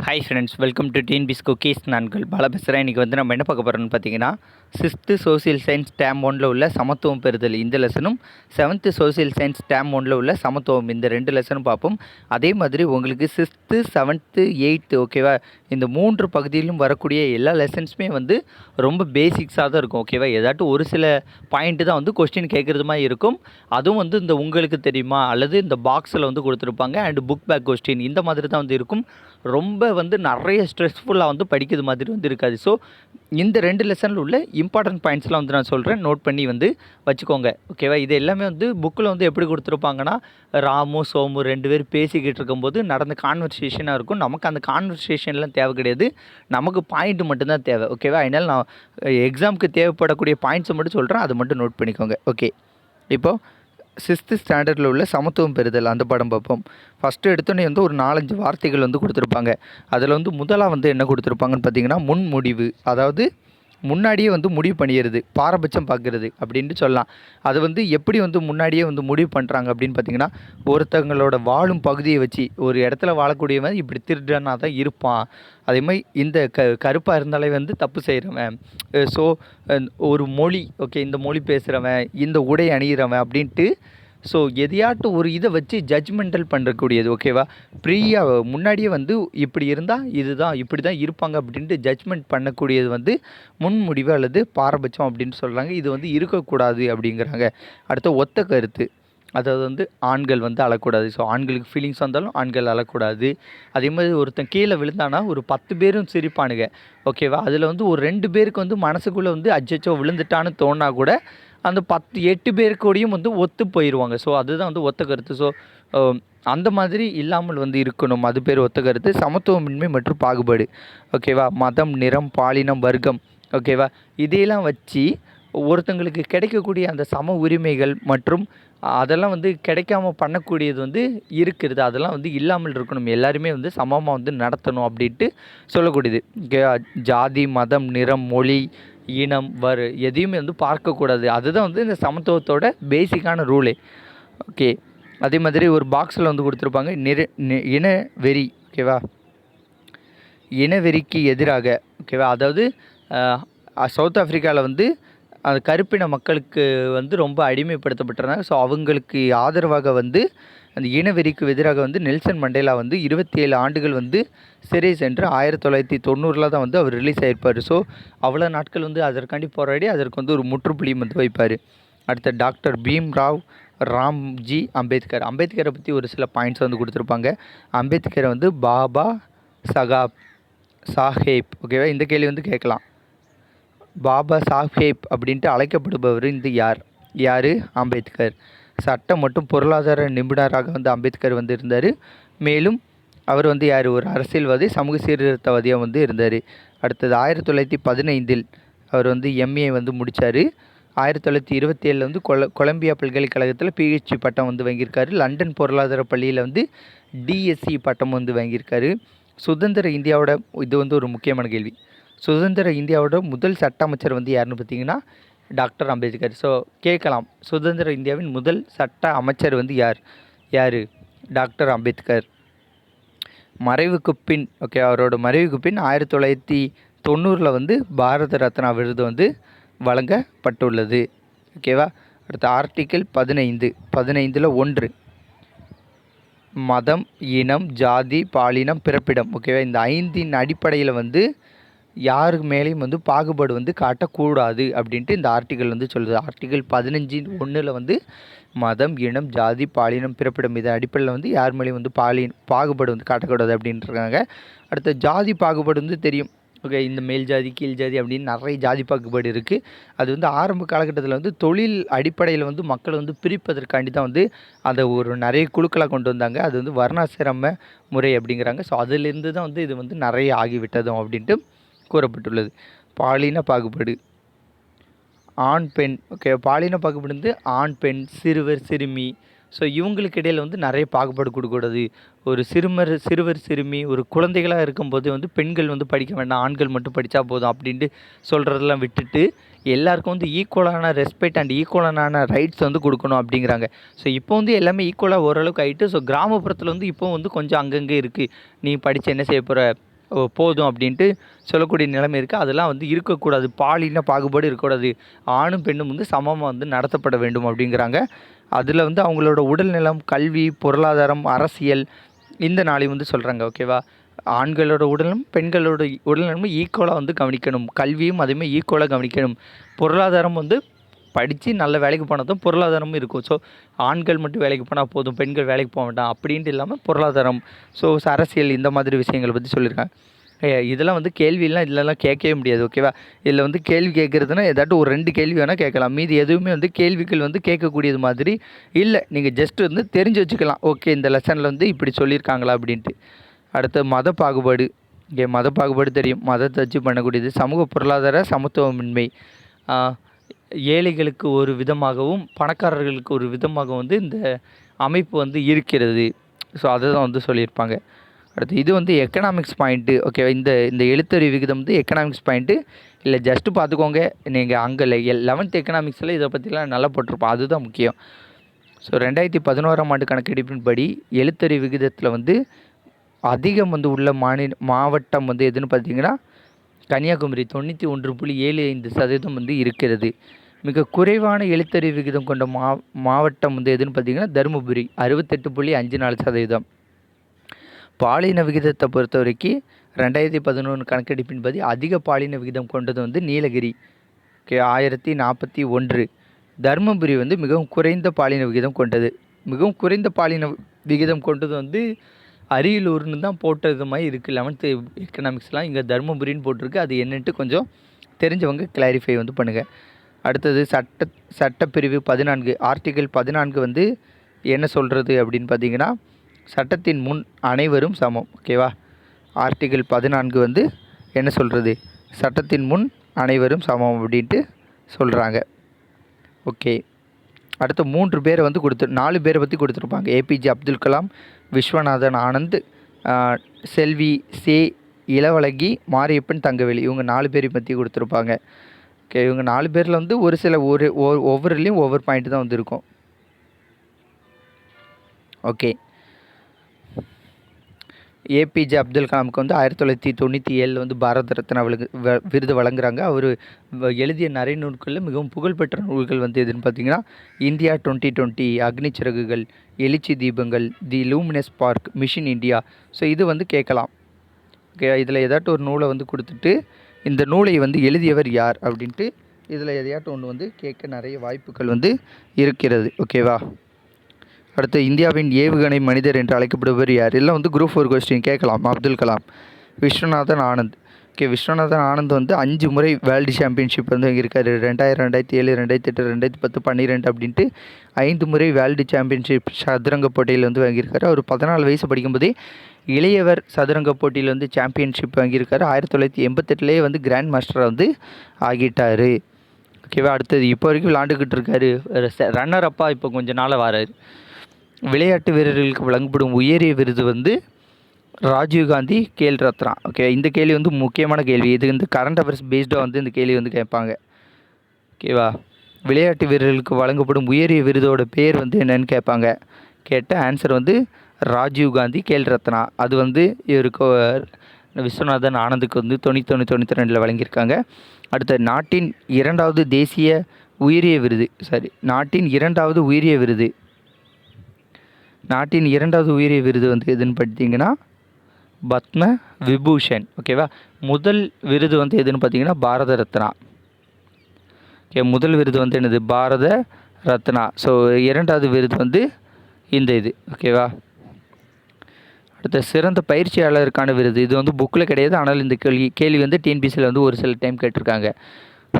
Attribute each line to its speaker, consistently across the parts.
Speaker 1: Hi friends, welcome to TNPS cookies. நான்கள் பாலா பேசுகிறேன். இன்றைக்கி வந்து நம்ம என்ன பார்க்க போகிறோம்னு பார்த்தீங்கன்னா, 6th சோசியல் சயின்ஸ் டேம் 1ல் உள்ள சமத்துவம் பெறுதல் இந்த லெசனும், 7th சோசியல் சயின்ஸ் டேம் 1ல் உள்ள சமத்துவம் இந்த 2 லெசனும் பார்ப்போம். அதே மாதிரி உங்களுக்கு 6th 7th 8th ஓகேவா, இந்த 3 பகுதியிலும் வரக்கூடிய எல்லா லெசன்ஸுமே வந்து ரொம்ப பேசிக்ஸாக தான் இருக்கும் ஓகேவா. ஏதாட்டும் ஒரு சில பாயிண்ட்டு தான் வந்து கொஸ்டின் கேட்குறது மாதிரி இருக்கும். அதுவும் வந்து இந்த உங்களுக்கு தெரியுமா அல்லது இந்த பாக்ஸில் வந்து கொடுத்துருப்பாங்க அண்ட் புக் பேக் கொஸ்டின் இந்த மாதிரி தான் வந்து இருக்கும். ரொம்ப வந்து நிறைய ஸ்ட்ரெஸ்ஃபுல்லாக வந்து படிக்கிறது மாதிரி வந்து இருக்காது. ஸோ இந்த 2 லெசனில் உள்ள இம்பார்ட்டன்ட் பாயிண்ட்ஸ்லாம் வந்து நான் சொல்கிறேன், நோட் பண்ணி வந்து வச்சுக்கோங்க ஓகேவா. இது எல்லாமே வந்து புக்கில் வந்து எப்படி கொடுத்துருப்பாங்கன்னா, ராமு சோமு 2 பேர் பேசிக்கிட்டு இருக்கும்போது நடந்த கான்வர்சேஷனாக இருக்கும். நமக்கு அந்த கான்வர்சேஷன்லாம் தேவை கிடையாது, நமக்கு பாயிண்ட் மட்டும்தான் தேவை ஓகேவா. அதனால் நான் எக்ஸாமுக்கு தேவைப்படக்கூடிய பாயிண்ட்ஸை மட்டும் சொல்கிறேன், அதை மட்டும் நோட் பண்ணிக்கோங்க. ஓகே, இப்போது 6th ஸ்டாண்டர்டில் உள்ள சமத்துவம் பெறுதல் அந்த படம் பார்ப்போம். ஃபஸ்ட்டு எடுத்தோடனே வந்து ஒரு 4-5 வார்த்தைகள் வந்து கொடுத்துருப்பாங்க. அதில் வந்து முதலாக வந்து என்ன கொடுத்துருப்பாங்கன்னு பார்த்தீங்கன்னா, முன்முடிவு. அதாவது முன்னாடியே வந்து முடிவு பண்ணிடுறது, பாரபட்சம் பார்க்குறது அப்படின்ட்டு சொல்லலாம். அது வந்து எப்படி வந்து முன்னாடியே வந்து முடிவு பண்ணுறாங்க அப்படின்னு பார்த்தீங்கன்னா, ஒருத்தங்களோட வாழும் பகுதியை வச்சு ஒரு இடத்துல வாழக்கூடியவன் இப்படி திருடனா தான் இருப்பான், அதே மாதிரி இந்த கருப்பாக இருந்தாலே வந்து தப்பு செய்கிறவன், ஸோ ஒரு மொழி ஓகே இந்த மொழி பேசுகிறவன், இந்த உடை அணிகிறவன் அப்படின்ட்டு ஸோ எதையாட்டும் ஒரு இதை வச்சு ஜட்ஜ்மெண்டல் பண்ணுறக்கூடியது ஓகேவா. ப்ரீயாக முன்னாடியே வந்து இப்படி இருந்தால் இதுதான் இப்படி தான் இருப்பாங்க அப்படின்ட்டு ஜட்ஜ்மெண்ட் பண்ணக்கூடியது வந்து முன்முடிவு அல்லது பாரபட்சம் அப்படின்னு சொல்கிறாங்க. இது வந்து இருக்கக்கூடாது அப்படிங்கிறாங்க. அடுத்த ஒத்த கருத்து, அதாவது வந்து ஆண்கள் வந்து அழக்கூடாது. ஸோ ஆண்களுக்கு ஃபீலிங்ஸ் வந்தாலும் ஆண்கள் அழக்கூடாது. அதே மாதிரி ஒருத்தன் கீழே விழுந்தானா ஒரு 10 பேரும் சிரிப்பானுங்க ஓகேவா. அதில் வந்து ஒரு 2 பேருக்கு வந்து மனசுக்குள்ளே வந்து அச்சச்சோ விழுந்துட்டான்னு தோணா கூட அந்த 8 பேர் கூடயும் வந்து ஒத்து போயிடுவாங்க. ஸோ அதுதான் வந்து ஒத்த கருத்து. ஸோ அந்த மாதிரி இல்லாமல் வந்து இருக்கணும், அது பேர் ஒத்த கருத்து. சமத்துவமின்மை மற்றும் பாகுபாடு ஓகேவா. மதம், நிறம், பாலினம், வர்க்கம் ஓகேவா, இதையெல்லாம் வச்சு ஒருத்தங்களுக்கு கிடைக்கக்கூடிய அந்த சம உரிமைகள் மற்றும் அதெல்லாம் வந்து கிடைக்காம பண்ணக்கூடியது வந்து இருக்கிறது, அதெல்லாம் வந்து இல்லாமல் இருக்கணும். எல்லாருமே வந்து சமமாக வந்து நடத்தணும் அப்படின்ட்டு சொல்லக்கூடியது ஓகேவா. ஜாதி, மதம், நிறம், மொழி, இனம், எதையுமே வந்து பார்க்கக்கூடாது. அதுதான் வந்து இந்த சமத்துவத்தோட பேசிக்கான ரூலே ஓகே. அதே மாதிரி ஒரு பாக்ஸில் வந்து கொடுத்துருப்பாங்க இனவெறி ஓகேவா. இனவெறிக்கு எதிராக ஓகேவா, அதாவது சவுத் ஆஃப்ரிக்காவில் வந்து அந்த கருப்பின மக்களுக்கு வந்து ரொம்ப அடிமைப்படுத்தப்பட்டிருந்தாங்க. ஸோ அவங்களுக்கு ஆதரவாக வந்து அந்த இனவெறிக்கு எதிராக வந்து நெல்சன் மண்டேலா வந்து 27 ஆண்டுகள் வந்து சிறை சென்று 1990 தான் வந்து அவர் ரிலீஸ் ஆகிருப்பார். ஸோ அவ்வளோ நாட்கள் வந்து அதற்காண்டி போராடி அதற்கு வந்து ஒரு முற்றுப்புள்ளியும் வந்து வைப்பார். அடுத்த டாக்டர் பீம்ராவ் ராம்ஜி அம்பேத்கர். அம்பேத்கரை பற்றி ஒரு சில பாயிண்ட்ஸ் வந்து கொடுத்துருப்பாங்க. அம்பேத்கரை வந்து பாபா சாஹேப் ஓகேவா, இந்த கேள்வி வந்து கேட்கலாம். பாபா சாஹேப் அப்படின்ட்டு அழைக்கப்படுபவர் இந்த யார் அம்பேத்கர். சட்டம் மற்றும் பொருளாதார நிபுணராக வந்து அம்பேத்கர் வந்து இருந்தார். மேலும் அவர் வந்து ஒரு அரசியல்வாதி, சமூக சீர்திருத்தவாதியாக வந்து இருந்தார். அடுத்தது 1915 அவர் வந்து எம்ஏ வந்து முடித்தார். 1927 வந்து கொலம்பியா பல்கலைக்கழகத்தில் பிஹெச்டி பட்டம் வந்து வாங்கியிருக்காரு. லண்டன் பொருளாதார பள்ளியில் வந்து டிஎஸ்சி பட்டம் வந்து வாங்கியிருக்காரு. சுதந்திர இந்தியாவோட இது வந்து ஒரு முக்கியமான கேள்வி. சுதந்திர இந்தியாவோட முதல் சட்ட அமைச்சர் வந்து யாருன்னு பார்த்தீங்கன்னா டாக்டர் அம்பேத்கர். ஸோ கேட்கலாம், சுதந்திர இந்தியாவின் முதல் சட்ட அமைச்சர் வந்து யார் டாக்டர் அம்பேத்கர். மறைவுக்கு பின் ஓகே, அவரோட மறைவுக்கு பின் 1990 வந்து பாரத ரத்னா விருது வந்து வழங்கப்பட்டுள்ளது ஓகேவா. அடுத்த ஆர்டிக்கிள் 15 1 மதம், இனம், ஜாதி, பாலினம், பிறப்பிடம் ஓகேவா. இந்த 5 அடிப்படையில் வந்து யாருக்கு மேலேயும் வந்து பாகுபாடு வந்து காட்டக்கூடாது அப்படின்ட்டு இந்த ஆர்டிக்கல் வந்து சொல்லுது. ஆர்டிக்கல் 15(1) வந்து மதம், இனம், ஜாதி, பாலினம், பிறப்பிடம் இதன் அடிப்படையில் வந்து யார் மேலேயும் வந்து பாகுபாடு வந்து காட்டக்கூடாது அப்படின்ட்டுருக்காங்க. அடுத்த ஜாதி பாகுபாடு வந்து தெரியும் ஓகே, இந்த மேல் ஜாதி கீழ் ஜாதி அப்படின்னு நிறைய ஜாதி பாகுபாடு இருக்குது. அது வந்து ஆரம்ப காலகட்டத்தில் வந்து தொழில் அடிப்படையில் வந்து மக்களை வந்து பிரிப்பதற்காண்டி தான் வந்து அதை ஒரு நிறைய குழுக்களாக கொண்டு வந்தாங்க. அது வந்து வர்ணாசிரம முறை அப்படிங்கிறாங்க. ஸோ அதிலிருந்து தான் வந்து இது வந்து நிறைய ஆகிவிட்டதும் அப்படின்ட்டு கூறப்பட்டுள்ளது. பாலின பாகுபாடு, ஆண் பெண் ஓகே. பாலின பாகுபாடு வந்து ஆண் பெண், சிறுவர் சிறுமி, ஸோ இவங்களுக்கு இடையில் வந்து நிறைய பாகுபாடு கொடுக்கக்கூடாது. ஒரு சிறுவர் சிறுமி ஒரு குழந்தைகளாக இருக்கும்போது வந்து பெண்கள் வந்து படிக்க வேண்டாம், ஆண்கள் மட்டும் படித்தா போதும் அப்படின்ட்டு சொல்கிறதெல்லாம் விட்டுட்டு எல்லாருக்கும் வந்து ஈக்குவலான ரெஸ்பெக்ட் அண்ட் ஈக்குவலான ரைட்ஸ் வந்து கொடுக்கணும் அப்படிங்கிறாங்க. ஸோ இப்போ வந்து எல்லாமே ஈக்குவலாக ஓரளவுக்கு ஆகிட்டு. ஸோ கிராமப்புறத்தில் வந்து இப்போ வந்து கொஞ்சம் அங்கங்கே இருக்குது. நீ படித்து என்ன செய்ய போகிற, போதும் அப்படின்ட்டு சொல்லக்கூடிய நிலைமை இருக்குது. அதெல்லாம் வந்து இருக்கக்கூடாது, பாலின பாகுபாடு இருக்கக்கூடாது, ஆணும் பெண்ணும் வந்து சமமாக வந்து நடத்தப்பட வேண்டும் அப்படிங்கிறாங்க. அதில் வந்து அவங்களோட உடல்நலம், கல்வி, பொருளாதாரம், அரசியல் இந்த நாளையும் வந்து சொல்கிறாங்க. ஓகேவா? ஆண்களோட உடலும் பெண்களோட உடல்நலமும் ஈக்குவலாக வந்து கவனிக்கணும், கல்வியும் அதேமாதிரி ஈக்குவலாக கவனிக்கணும், பொருளாதாரம் வந்து படித்து நல்ல வேலைக்கு போனால் தான் பொருளாதாரமும் இருக்கும். ஸோ ஆண்கள் மட்டும் வேலைக்கு போனால் போதும், பெண்கள் வேலைக்கு போக வேண்டாம் அப்படின்ட்டு இல்லாமல் பொருளாதாரம், ஸோ அரசியல் இந்த மாதிரி விஷயங்களை பற்றி சொல்லியிருக்காங்க. இதெல்லாம் வந்து கேள்வியெல்லாம் இதிலலாம் கேட்கவே முடியாது. ஓகேவா? இதில் வந்து கேள்வி கேட்குறதுனா ஏதாட்டும் ஒரு 2 கேள்வி வேணால் கேட்கலாம். மீதி எதுவுமே வந்து கேள்விகள் வந்து கேட்கக்கூடியது மாதிரி இல்லை. நீங்கள் ஜஸ்ட் வந்து தெரிஞ்சு வச்சுக்கலாம், ஓகே இந்த லெசனில் வந்து இப்படி சொல்லியிருக்காங்களா அப்படின்ட்டு. அடுத்து மத பாகுபாடு. இங்கே மத பாகுபாடு தெரியும், மதத்தை வச்சு பண்ணக்கூடியது. சமூக பொருளாதார சமத்துவமின்மை, ஏழைகளுக்கு ஒரு விதமாகவும் பணக்காரர்களுக்கு ஒரு விதமாகவும் வந்து இந்த அமைப்பு வந்து இருக்கிறது. ஸோ அதை தான் வந்து சொல்லியிருப்பாங்க. அடுத்து இது வந்து எக்கனாமிக்ஸ் பாயிண்ட்டு. ஓகே, இந்த இந்த எழுத்தறிவு விகிதம் வந்து எக்கனாமிக்ஸ் பாயிண்ட்டு இல்லை, ஜஸ்ட்டு பார்த்துக்கோங்க. நீங்கள் அங்கே 11th எக்கனாமிக்ஸில் இதை பற்றிலாம் நல்லா போட்டிருப்போம், அதுதான் முக்கியம். ஸோ 2011ஆம் ஆண்டு கணக்கெடுப்பின்படி எழுத்தறிவு விகிதத்தில் வந்து அதிகம் வந்து உள்ள மாவட்டம் வந்து எதுன்னு பார்த்தீங்கன்னா கன்னியாகுமரி 91.75% வந்து இருக்கிறது. மிக குறைவான எழுத்தறிவு விகிதம் கொண்ட மாவட்டம் வந்து எதுன்னு பார்த்தீங்கன்னா தருமபுரி 68.54%. பாலின விகிதத்தை பொறுத்த வரைக்கும் 2011 கணக்கெடுப்பின்படி அதிக பாலின விகிதம் கொண்டது வந்து நீலகிரி, 1041. தருமபுரி வந்து மிகவும் குறைந்த பாலின விகிதம் கொண்டது. மிகவும் குறைந்த பாலின விகிதம் கொண்டது வந்து அரியலூர்னு தான் போட்டது மாதிரி இருக்குது 11th எக்கனாமிக்ஸ்லாம். இங்கே தருமபுரின்னு போட்டிருக்கு, அது என்னன்ட்டு கொஞ்சம் தெரிஞ்சவங்க கிளாரிஃபை வந்து பண்ணுங்கள். அடுத்தது சட்டப்பிரிவு 14, ஆர்டிகிள் 14 வந்து என்ன சொல்கிறது அப்படின்னு பார்த்தீங்கன்னா சட்டத்தின் முன் அனைவரும் சமம். ஓகேவா? ஆர்டிகிள் 14 வந்து என்ன சொல்கிறது, சட்டத்தின் முன் அனைவரும் சமம் அப்படின்ட்டு சொல்கிறாங்க. ஓகே, அடுத்து 3 பேரை வந்து 4 பேரை பற்றி கொடுத்துருப்பாங்க. ஏபிஜே அப்துல் கலாம், விஸ்வநாதன் ஆனந்த், செல்வி சே இளவழகி, மாரியப்பன் தங்கவேலு, இவங்க 4 பேரை பற்றி கொடுத்துருப்பாங்க. ஓகே, இவங்க 4 பேரில் வந்து ஒரு சில ஒவ்வொருலேயும் ஒவ்வொரு பாயிண்ட் தான் வந்து இருக்கும். ஓகே, ஏபிஜே அப்துல் கலாமுக்கு வந்து 1997 வந்து பாரத ரத்னா விருது வழங்குறாங்க. அவர் எழுதிய நிறைய நூல்களில் மிகவும் புகழ்பெற்ற நூல்கள் வந்து எதுன்னு பார்த்தீங்கன்னா இந்தியா 2020, அக்னி சிறகுகள், எழுச்சி தீபங்கள், தி luminous park, mission India. So இது வந்து கேட்கலாம். ஓகே, இதில் ஏதாட்டும் ஒரு நூலை வந்து கொடுத்துட்டு இந்த நூலை வந்து எழுதியவர் யார் அப்படின்ட்டு இதில் எதையாட்டும் ஒன்று வந்து கேட்க நிறைய வாய்ப்புகள் வந்து இருக்கிறது. ஓகேவா? அடுத்து இந்தியாவின் ஏவுகணை மனிதர் என்று அழைக்கப்படுபவர் யார்? எல்லாம் வந்து குரூப் 4 கொஸ்டின் கேட்கலாம். அப்துல் கலாம். விஸ்வநாதன் ஆனந்த். ஓகே, விஸ்வநாதன் ஆனந்த் வந்து 5 முறை வேர்ல்டு சாம்பியன்ஷிப் வந்து வாங்கியிருக்காரு. 2000, 2007, 2008, 2010, 12 அப்படின்ட்டு 5 முறை வேர்ல்டு சாம்பியன்ஷிப் சதுரங்க போட்டியில் வந்து வாங்கியிருக்காரு. அவர் 14 வயசு படிக்கும்போதே இளையவர் சதுரங்க போட்டியில் வந்து சாம்பியன்ஷிப் வாங்கியிருக்காரு. 1988 வந்து கிராண்ட் மாஸ்டராக வந்து ஆகிட்டார். ஓகேவா? அடுத்தது இப்போ வரைக்கும் விளாண்டுக்கிட்டு இருக்காரு, ரன்னர் அப்பாக இப்போ கொஞ்சம் நாளாக வராரு. விளையாட்டு வீரர்களுக்கு வழங்கப்படும் உயரிய விருது வந்து ராஜீவ்காந்தி கேல் ரத்னா. ஓகே, இந்த கேள்வி வந்து முக்கியமான கேள்வி. இது வந்து கரண்ட் அஃபேர்ஸ் பேஸ்டாக வந்து இந்த கேள்வி வந்து கேட்பாங்க. ஓகேவா? விளையாட்டு வீரர்களுக்கு வழங்கப்படும் உயரிய விருதோட பேர் வந்து என்னன்னு கேட்பாங்க. கேட்ட ஆன்சர் வந்து ராஜீவ்காந்தி கேல் ரத்னா. அது வந்து இவருக்கு விஸ்வநாதன் ஆனந்துக்கு வந்து 1992 வழங்கியிருக்காங்க. அடுத்த நாட்டின் 2வது தேசிய உயரிய விருது, நாட்டின் 2வது உயரிய விருது, நாட்டின் 2வது உயரிய விருது வந்து எதுன்னு பார்த்தீங்கன்னா பத்ம விபூஷன். ஓகேவா? முதல் விருது வந்து எதுன்னு பார்த்தீங்கன்னா பாரத ரத்னா. ஓகே, முதல் விருது வந்து என்னது பாரத ரத்னா. ஸோ 2வது விருது வந்து இந்த இது. ஓகேவா? அடுத்த சிறந்த பயிற்சியாளருக்கான விருது, இது வந்து புக்கில் கிடையாது, ஆனால் இந்த கேள்வி வந்து டிஎன்பிசியில் வந்து ஒரு சில டைம் கேட்டிருக்காங்க.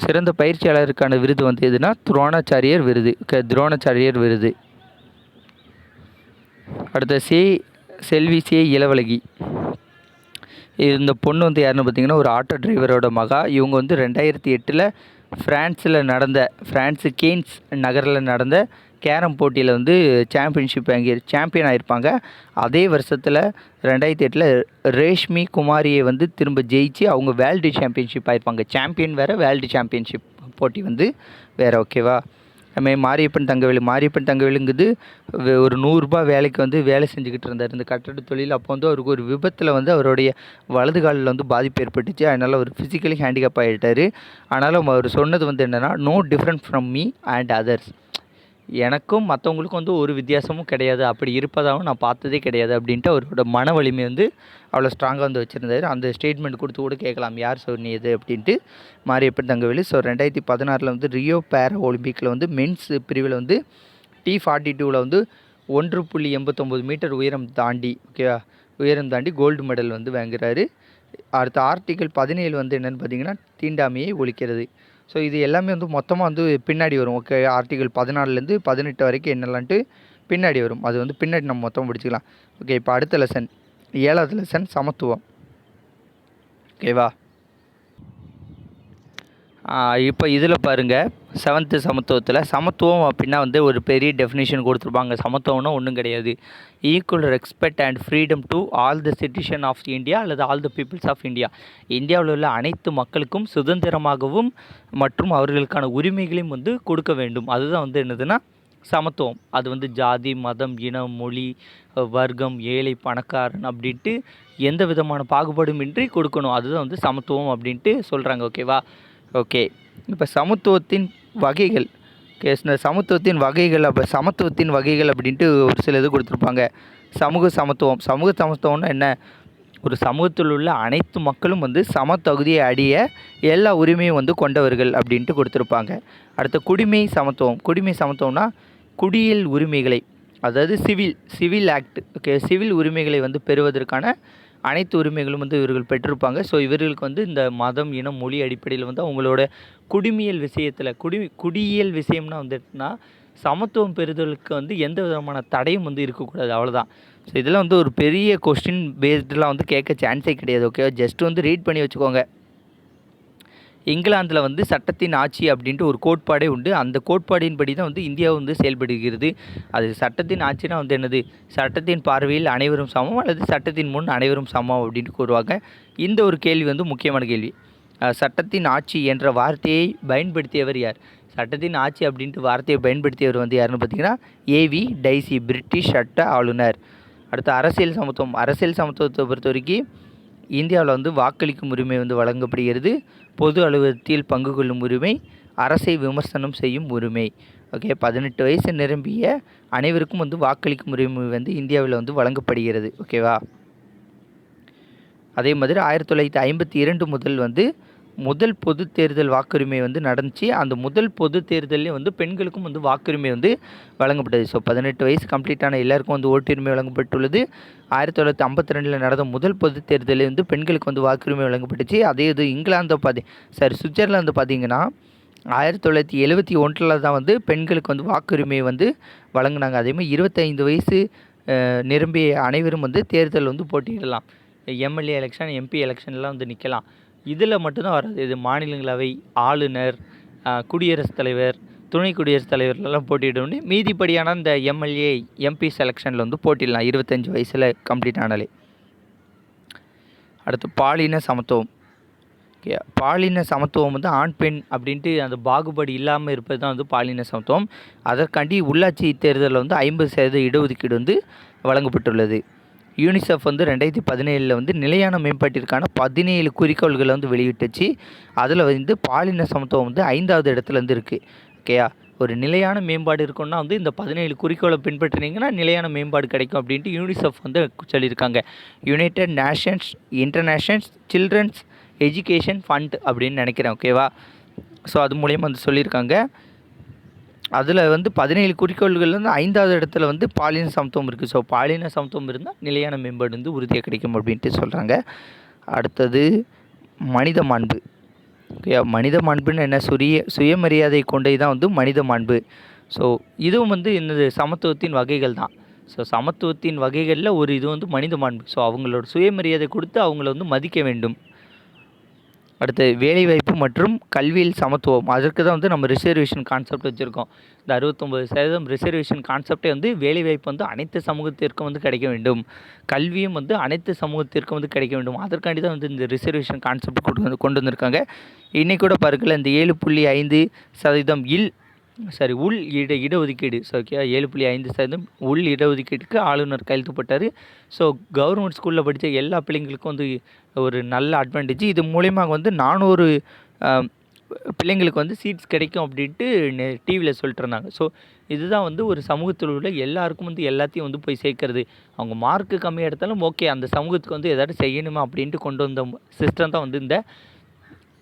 Speaker 1: சிறந்த பயிற்சியாளருக்கான விருது வந்து எதுனா துரோணாச்சாரியர் விருது. துரோணாச்சாரியர் விருது. அடுத்த செல்வி சே இளவழகி, இந்த பொண்ணு வந்து யாருன்னு பார்த்தீங்கன்னா ஒரு ஆட்டோ டிரைவரோட மகா. இவங்க வந்து 2008 ஃப்ரான்ஸு கேன்ஸ் நகரில் நடந்த கேரம் போட்டியில் வந்து சாம்பியன் ஆகியிருப்பாங்க. அதே வருஷத்தில் 2008 ரேஷ்மி குமாரியை வந்து திரும்ப ஜெயிச்சு அவங்க வேர்ல்டு சாம்பியன்ஷிப் ஆகிருப்பாங்க. சாம்பியன் வேறு, வேர்ல்டு சாம்பியன்ஷிப் போட்டி வந்து வேறு. ஓகேவா? நம்ம மாரியப்பன் தங்கவேலுங்கிறது ஒரு ரூ. 100 வேலைக்கு வந்து வேலை செஞ்சுக்கிட்டு இருந்தார் இந்த கட்டட தொழில். அப்போ வந்து அவருக்கு ஒரு விபத்தில் வந்து அவருடைய வலது காலில் வந்து பாதிப்பு ஏற்பட்டுச்சு. அதனால் அவர் ஃபிசிக்கலி ஹேண்டிகேப் ஆகிட்டார். ஆனாலும் அவர் சொன்னது வந்து என்னென்னா, no different from me and others. எனக்கும் மற்றவங்களுக்கும் வந்து ஒரு வித்தியாசமும் கிடையாது, அப்படி இருப்பதாகவும் நான் பார்த்ததே கிடையாது அப்படின்ட்டு அவரோட மன வலிமை வந்து அவ்வளோ ஸ்ட்ராங்காக வந்து வச்சுருந்தார். அந்த ஸ்டேட்மெண்ட் கொடுத்து கூட கேட்கலாம், யார் சொன்னியது அப்படின்ட்டு, மாரியப்பன் தங்கவேலு. ஸோ 2016 வந்து ரியோ பேரா ஒலிம்பிக்கில் வந்து மென்ஸ் பிரிவில் வந்து T42 வந்து 1.89 மீட்டர் உயரம் தாண்டி கோல்டு மெடல் வந்து வாங்குறாரு. அடுத்த ஆர்டிகல் 17 வந்து என்னென்னு பார்த்தீங்கன்னா, தீண்டாமையை ஒழிக்கிறது. ஸோ இது எல்லாமே வந்து மொத்தமாக வந்து பின்னாடி வரும். ஓகே, ஆர்டிகல் 14லேருந்து 18 வரைக்கும் என்னெல்லான்ட்டு பின்னாடி வரும். அது வந்து பின்னாடி நம்ம மொத்தமாக படிச்சுக்கலாம். ஓகே, இப்போ அடுத்த லெசன் 7வது லெசன் சமத்துவம். ஓகேவா? இப்போ இதில் பாருங்கள், 7th சமத்துவத்தில் சமத்துவம் அப்படின்னா வந்து ஒரு பெரிய டெஃபினேஷன் கொடுத்துருப்பாங்க. சமத்துவம்னா ஒன்றும் கிடையாது, equal respect and freedom to all the citizen of India அல்லது all the peoples of India. இந்தியாவில் உள்ள அனைத்து மக்களுக்கும் சுதந்திரமாகவும் மற்றும் அவர்களுக்கான உரிமைகளையும் வந்து கொடுக்க வேண்டும். அதுதான் வந்து என்னதுன்னா சமத்துவம். அது வந்து ஜாதி, மதம், இனம், மொழி, வர்க்கம், ஏழை, பணக்காரன் அப்படின்ட்டு எந்த விதமான பாகுபாடுமின்றி கொடுக்கணும். அதுதான் வந்து சமத்துவம் அப்படின்ட்டு சொல்கிறாங்க. ஓகேவா? ஓகே, இப்போ சமத்துவத்தின் வகைகள். இந்த சமத்துவத்தின் வகைகள் அப்படின்ட்டு ஒரு சில இது கொடுத்துருப்பாங்க. சமூக சமத்துவம்னா என்ன? ஒரு சமூகத்தில் உள்ள அனைத்து மக்களும் வந்து சம தகுதியை அடைய எல்லா உரிமையும் வந்து கொண்டவர்கள் அப்படின்ட்டு கொடுத்துருப்பாங்க. அடுத்த குடிமை சமத்துவம்னா குடியியல் உரிமைகளை, அதாவது சிவில் ஆக்ட். ஓகே, சிவில் உரிமைகளை வந்து பெறுவதற்கான அனைத்து உரிமைகளும் வந்து இவர்கள் பெற்றிருப்பாங்க. ஸோ இவர்களுக்கு வந்து இந்த மதம், இனம், மொழி அடிப்படையில் வந்து அவங்களோட குடிமையல் விஷயத்தில் குடியியல் விஷயம்னா வந்துட்டுனா சமத்துவம் பெறுதலுக்கு வந்து எந்த விதமான தடையும் வந்து இருக்கக்கூடாது, அவ்வளோதான். ஸோ இதெல்லாம் வந்து ஒரு பெரிய கொஸ்டின் பேஸ்டெலாம் வந்து கேட்க சான்ஸே கிடையாது. ஓகே, ஜஸ்ட் வந்து ரீட் பண்ணி வச்சுக்கோங்க. இங்கிலாந்தில் வந்து சட்டத்தின் ஆட்சி அப்படின்ட்டு ஒரு கோட்பாடே உண்டு. அந்த கோட்பாடின்படி தான் வந்து இந்தியா வந்து செயல்படுகிறது. அது சட்டத்தின் ஆட்சினா வந்து என்னது? சட்டத்தின் பார்வையில் அனைவரும் சமம் அல்லது சட்டத்தின் முன் அனைவரும் சமம் அப்படின்ட்டு கூறுவாங்க. இந்த ஒரு கேள்வி வந்து முக்கியமான கேள்வி. சட்டத்தின் ஆட்சி என்ற வார்த்தையை பயன்படுத்தியவர் யார்? சட்டத்தின் ஆட்சி அப்படின்ட்டு வார்த்தையை பயன்படுத்தியவர் வந்து யாருன்னு பார்த்தீங்கன்னா ஏவி டைசி, பிரிட்டிஷ் சட்ட ஆளுநர். அடுத்து அரசியல் சமத்துவத்தை பொறுத்த வரைக்கும் இந்தியாவில் வந்து வாக்களிக்கும் உரிமை வந்து வழங்கப்படுகிறது. பொது அலுவலகத்தில் பங்கு கொள்ளும் உரிமை, அரசை விமர்சனம் செய்யும் உரிமை. ஓகே, 18 வயசு நிரம்பிய அனைவருக்கும் வந்து வாக்களிக்கும் உரிமை வந்து இந்தியாவில் வந்து வழங்கப்படுகிறது. ஓகேவா? அதே மாதிரி 1952 முதல் வந்து முதல் பொது தேர்தல் வாக்குரிமை வந்து நடந்துச்சு. அந்த முதல் பொது தேர்தலே வந்து பெண்களுக்கும் வந்து வாக்குரிமை வந்து வழங்கப்பட்டது. ஸோ 18 வயசு கம்ப்ளீட்டான எல்லாருக்கும் வந்து ஓட்டுரிமை வழங்கப்பட்டுள்ளது. 1952 நடந்த முதல் பொது தேர்தலில் வந்து பெண்களுக்கு வந்து வாக்குரிமை வழங்கப்பட்டுச்சு. அதே இது சுவிட்சர்லாந்து பார்த்தீங்கன்னா 1971 தான் வந்து பெண்களுக்கு வந்து வாக்குரிமை வந்து வழங்கினாங்க. அதேமாதிரி 25 வயசு நிரம்பிய அனைவரும் வந்து தேர்தல் வந்து போட்டியிடலாம். எம்எல்ஏ எலெக்ஷன், எம்பி எலெக்ஷன்லாம் வந்து நிற்கலாம். இதில் மட்டும்தான் வராது. இது மாநிலங்களவை, ஆளுநர், குடியரசுத் தலைவர், துணை குடியரசுத் தலைவர்லாம் போட்டியிடணும்னு மீதிப்படியான இந்த எம்எல்ஏ, எம்பி செலெக்ஷனில் வந்து போட்டிடலாம் 25 வயசில் கம்ப்ளீட் ஆனாலே. அடுத்து பாலின சமத்துவம். ஓகே, பாலின சமத்துவம் வந்து ஆண் பெண் அப்படின்ட்டு அந்த பாகுபாடு இல்லாமல் இருப்பது தான் வந்து பாலின சமத்துவம். அதற்காண்டி உள்ளாட்சி தேர்தலில் வந்து 50% இடஒதுக்கீடு வந்து வழங்கப்பட்டுள்ளது. யூனிசெஃப் வந்து 2017 வந்து நிலையான மேம்பாட்டிற்கான 17 குறிக்கோள்களை வந்து வெளியிட்டுச்சு. அதில் வந்து பாலின சமத்துவம் வந்து 5வது இடத்துல வந்து இருக்குது. ஓகேயா? ஒரு நிலையான மேம்பாடு இருக்குன்னா வந்து இந்த 17 குறிக்கோளை பின்பற்றினீங்கன்னா நிலையான மேம்பாடு கிடைக்கும் அப்படின்ட்டு யூனிசெஃப் வந்து சொல்லியிருக்காங்க. United Nations international children's education fund அப்படின்னு நினைக்கிறேன். ஓகேவா? ஸோ அது மூலயமா வந்து சொல்லியிருக்காங்க. அதில் வந்து 17 குறிக்கோள்கள் வந்து 5வது இடத்துல வந்து பாலின சமத்துவம் இருக்குது. ஸோ பாலின சமத்துவம் இருந்தால் நிலையான மேம்பாடு வந்து உறுதியாக கிடைக்கும் அப்படின்ட்டு சொல்கிறாங்க. அடுத்தது மனித மாண்பு. ஓகே, மனித மாண்புன்னு என்ன? சுயமரியாதை கொண்டே தான் வந்து மனித மாண்பு. ஸோ இதுவும் வந்து இந்த சமத்துவத்தின் வகைகள் தான். ஸோ சமத்துவத்தின் வகைகளில் ஒரு இது வந்து மனித மாண்பு. ஸோ அவங்களோட சுயமரியாதை கொடுத்து அவங்கள வந்து மதிக்க வேண்டும். அடுத்து வேலைவாய்ப்பு மற்றும் கல்வியில் சமத்துவம். அதற்கு தான் வந்து நம்ம ரிசர்வேஷன் கான்செப்ட் வச்சுருக்கோம். இந்த 69% ரிசர்வேஷன் கான்செப்டே வந்து வேலைவாய்ப்பு வந்து அனைத்து சமூகத்திற்கும் வந்து கிடைக்க வேண்டும், கல்வியும் வந்து அனைத்து சமூகத்திற்கும் வந்து கிடைக்க வேண்டும். அதற்காண்டி தான் வந்து இந்த ரிசர்வேஷன் கான்செப்ட் கொண்டு வந்திருக்காங்க. இன்றைக்கி கூட பாருங்கள், இந்த 7.5% சாரி உள் இடஒதுக்கீடு. ஸோ ஓகே 7.5% உள் இடஒதுக்கீட்டுக்கு ஆளுநர் கையெழுத்து போட்டார். ஸோ கவர்மெண்ட் ஸ்கூலில் படித்த எல்லா பிள்ளைங்களுக்கும் வந்து ஒரு நல்ல அட்வான்டேஜ். இது மூலிமா வந்து 400 பிள்ளைங்களுக்கு வந்து சீட்ஸ் கிடைக்கும் அப்படின்ட்டு டிவியில் சொல்லிட்டு இருந்தாங்க. ஸோ இதுதான் வந்து ஒரு சமூகத்தில் உள்ள எல்லாருக்கும் வந்து எல்லாத்தையும் வந்து போய் சேர்க்கறது. அவங்க மார்க்கு கம்மியாக எடுத்தாலும் ஓகே, அந்த சமூகத்துக்கு வந்து எதாவது செய்யணுமா அப்படின்ட்டு கொண்டு வந்த சிஸ்டம் தான் வந்து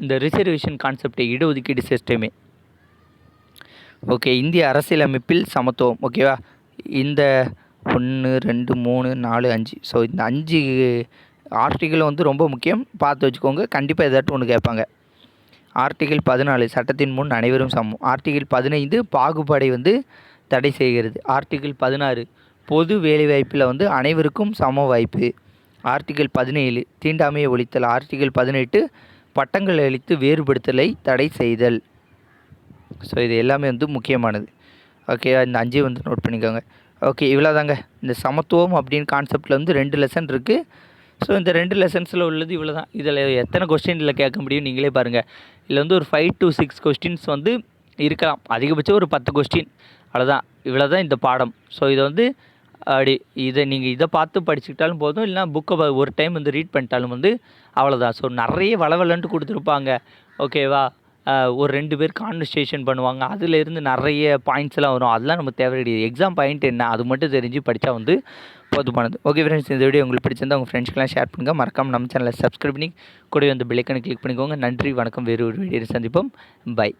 Speaker 1: இந்த ரிசர்வேஷன் கான்செப்ட், இடஒதுக்கீடு சிஸ்டமே. ஓகே, இந்திய அரசியலமைப்பில் சமத்துவம். ஓகேவா, இந்த 1 2 3 4 5 ஸோ இந்த 5 ஆர்டிகிள் வந்து ரொம்ப முக்கியம், பார்த்து வச்சுக்கோங்க. கண்டிப்பாக ஏதாட்டும் ஒன்று கேட்பாங்க. ஆர்டிகிள் 14 சட்டத்தின் முன் அனைவரும் சமம். ஆர்டிகிள் 15 பாகுபாடை வந்து தடை செய்கிறது. ஆர்டிகிள் 16 பொது வேலைவாய்ப்பில் வந்து அனைவருக்கும் சம வாய்ப்பு. ஆர்டிகிள் 17 தீண்டாமையை ஒழித்தல். ஆர்டிகிள் 18 பட்டங்கள் அளித்து வேறுபடுத்தலை தடை செய்தல். ஸோ இது எல்லாமே வந்து முக்கியமானது. ஓகே, இந்த 5 வந்து நோட் பண்ணிக்கோங்க. ஓகே, இவ்வளோ தாங்க இந்த சமத்துவம் அப்படின்னு கான்செப்டில் வந்து 2 லெசன் இருக்குது. ஸோ இந்த 2 லெசன்ஸில் உள்ளது இவ்வளோ தான். இதில் எத்தனை கொஸ்டினில் கேட்க முடியும் நீங்களே பாருங்கள். இதில் வந்து ஒரு 5 to 6 கொஸ்டின்ஸ் வந்து இருக்கலாம், அதிகபட்சம் ஒரு 10 கொஸ்டின், அவ்வளோதான். இவ்வளோ தான் இந்த பாடம். ஸோ இதை வந்து இதை பார்த்து படிச்சுக்கிட்டாலும் போதும், இல்லைனா புக்கை ஒரு டைம் வந்து ரீட் பண்ணிட்டாலும் வந்து அவ்வளோதான். ஸோ நிறைய வளவலன்ட்டு கொடுத்துருப்பாங்க. ஓகேவா, ஒரு 2 பேர் கான்வர்சேஷன் பண்ணுவாங்க, அதிலேருந்து நிறைய பாயிண்ட்ஸ்லாம் வரும். அதெல்லாம் நமக்கு தேவை கிடையாது. எக்ஸாம் பாயிண்ட் என்ன அது மட்டும் தெரிஞ்சு படித்தா வந்து போதுமானது. ஓகே ஃப்ரெண்ட்ஸ், இந்த வீடியோ உங்களுக்கு பிடிச்சிருந்தா உங்கள் ஃப்ரெண்ட்ஸ்க்கெலாம் ஷேர் பண்ணுங்கள். மறக்காமல் நம்ம சேனலை சப்ஸ்கிரைப் பண்ணி கூட வந்து பெல் ஐக்கானை கிளிக் பண்ணிக்கோங்க. நன்றி, வணக்கம். வேறு ஒரு வீடியோவில் சந்திப்போம். பை.